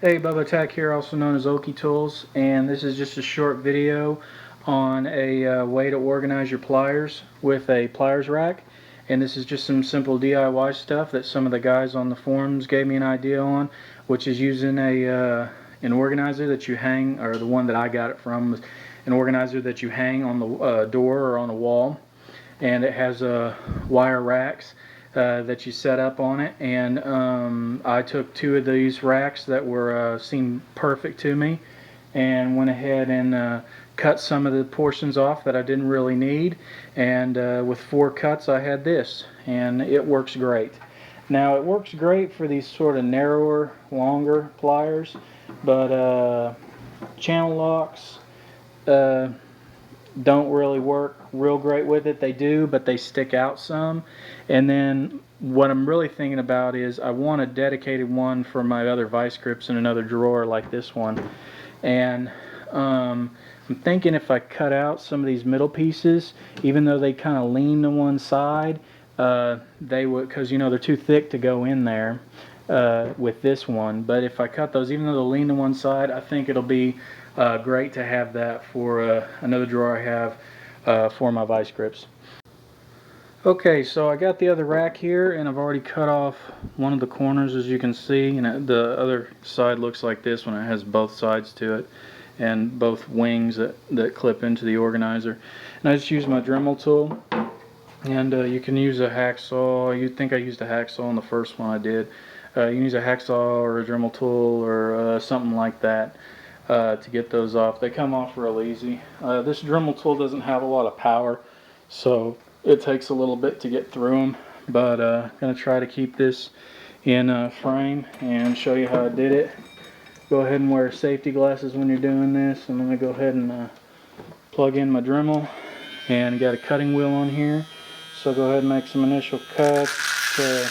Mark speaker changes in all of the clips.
Speaker 1: Hey, Bubba Tech here, also known as Okie Tools, and this is just a short video on a way to organize your pliers with a pliers rack. And this is just some simple DIY stuff that some of the guys on the forums gave me an idea on, which is using an organizer that you hang, or the one that I got it from was an organizer that you hang on the door or on a wall, and it has wire racks that you set up on it. And I took two of these racks that were seemed perfect to me, and went ahead and cut some of the portions off that I didn't really need, and with 4 cuts I had this, and it works great. Now it works great for these sort of narrower, longer pliers, but channel locks don't really work real great with it. They do, but they stick out some. And then what I'm really thinking about is I want a dedicated one for my other vice grips in another drawer like this one. And I'm thinking if I cut out some of these middle pieces, even though they kind of lean to one side, they would, because you know they're too thick to go in there with this one. But if I cut those, even though they'll lean to one side, I think it'll be great to have that for another drawer I have for my vice grips. Okay, so I got the other rack here, and I've already cut off one of the corners, as you can see, and the other side looks like this one. It has both sides to it and both wings that clip into the organizer. And I just use my Dremel tool, and you can use a hacksaw. You'd think I used a hacksaw on the first one I did. You can use a hacksaw or a Dremel tool or something like that to get those off. They come off real easy. This Dremel tool doesn't have a lot of power, so it takes a little bit to get through them, but I'm going to try to keep this in frame and show you how I did it. Go ahead and wear safety glasses when you're doing this. I'm going to go ahead and plug in my Dremel, and got a cutting wheel on here, so go ahead and make some initial cuts to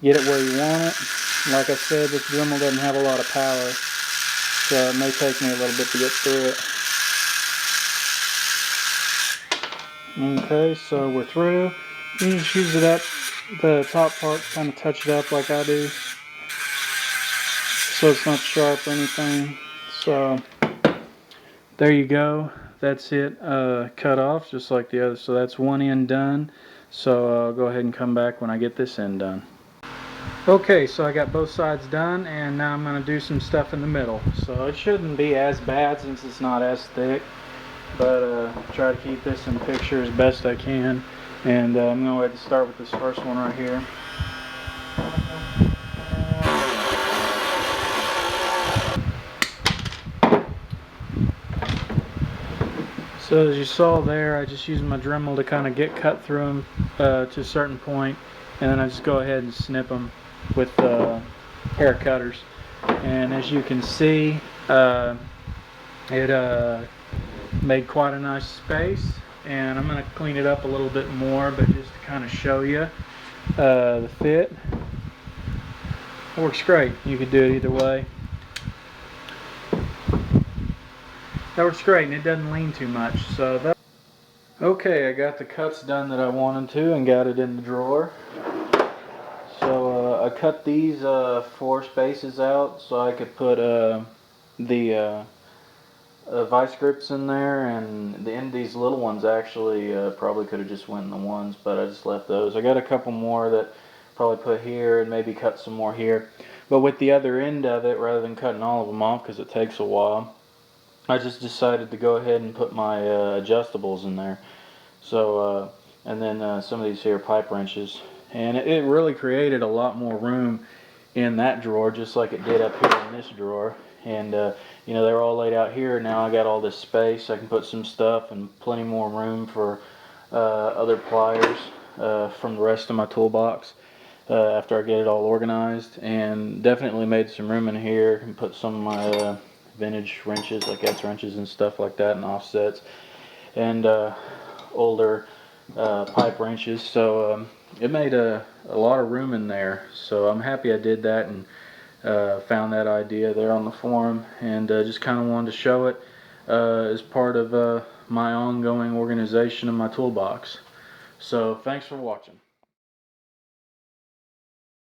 Speaker 1: get it where you want it. Like I said, this Dremel doesn't have a lot of power, so it may take me a little bit to get through it. Okay, so we're through. You just use it up, the top part, kind of touch it up like I do, so it's not sharp or anything. So there you go. That's it cut off just like the other. So that's one end done. So I'll go ahead and come back when I get this end done. Okay, so I got both sides done, and now I'm going to do some stuff in the middle. So it shouldn't be as bad since it's not as thick, but try to keep this in picture as best I can. And I'm going to go ahead and start with this first one right here. So as you saw there, I just used my Dremel to kind of get cut through them to a certain point, and then I just go ahead and snip them with hair cutters. And as you can see, it made quite a nice space, and I'm going to clean it up a little bit more, but just to kind of show you the fit. It works great. You could do it either way. That works great, and it doesn't lean too much. So that. Okay, I got the cuts done that I wanted to and got it in the drawer. So I cut these 4 spaces out so I could put the vice grips in there, and the end of these little ones actually probably could have just went in the ones, but I just left those. I got a couple more that probably put here and maybe cut some more here. But with the other end of it, rather than cutting all of them off because it takes a while, I just decided to go ahead and put my adjustables in there. So and then some of these here pipe wrenches, and it really created a lot more room in that drawer, just like it did up here in this drawer. And you know, they're all laid out here. Now I got all this space. I can put some stuff and plenty more room for other pliers from the rest of my toolbox after I get it all organized. And definitely made some room in here and put some of my vintage wrenches, like S wrenches and stuff like that, and offsets, and older pipe wrenches. So it made a lot of room in there. So I'm happy I did that, and found that idea there on the forum, and just kind of wanted to show it as part of my ongoing organization of my toolbox. So thanks for watching.